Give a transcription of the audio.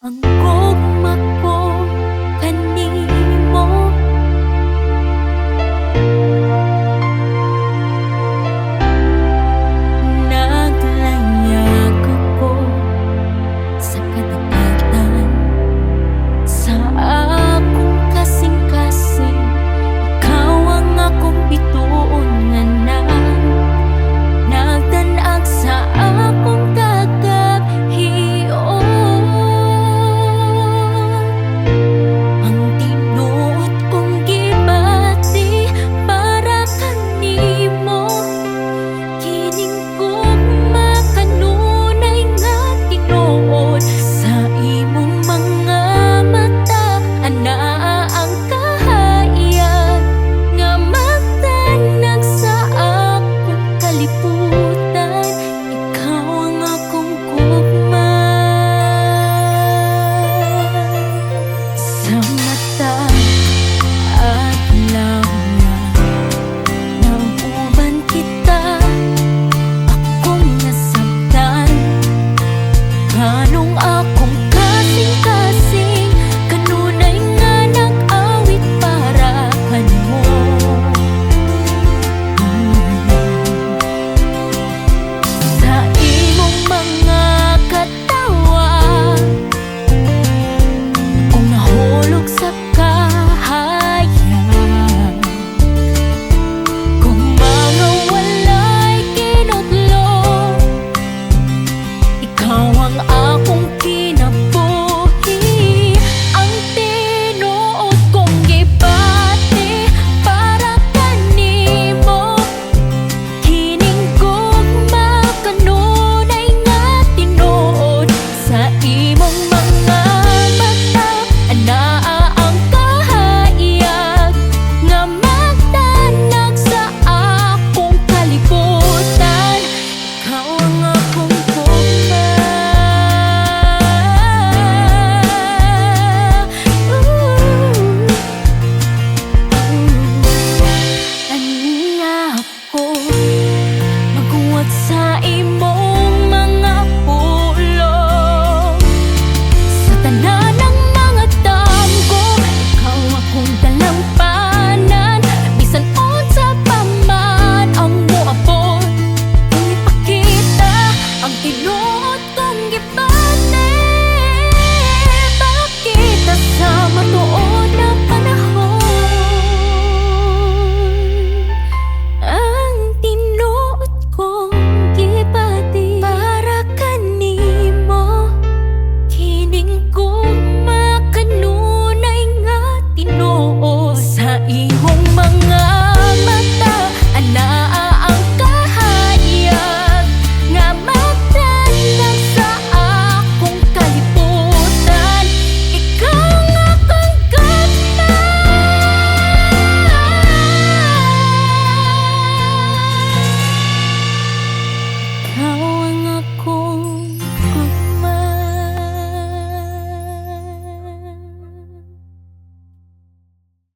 Ang gugma ko kanimo, naglayag ako sa kadagatan. Sa akong kasing-kasing, ikaw ang akong bituon nga nagdanag sa akong kagahion. Ang tinuod kong gibati para kanimo, kining gugma kanunay nga tinuod. Sa imong mga mata anaa ang kahayag nga magdanag sa akong kalibutan. Ikaw ang akong gugma. Sa mata at langan ng uban kita, akong nasabtan. Ganong akong kasing-kasing, kanunay nga nag-awit para kanimo. Sa imong mga katawa, kung nahulog sa kahayag, kung mga walay kinudlo, ikaw ang akong kinabuhi. Ang tinuod kong gibati para kanimo, kining gugma kanunay nga tinuod. Sa imong mga mata anaa ang kahayag nga magdanag sa akong kalibutan. Ikaw ang akong gugma. Aniya ako maghuwat sa imong mga pulong, sa tanan ng mga damgo. Ikaw akong dalampanan, bisan unsa pa man ang moabot. Kung ipakita ang tinuod kong gibati, pakita sa matuod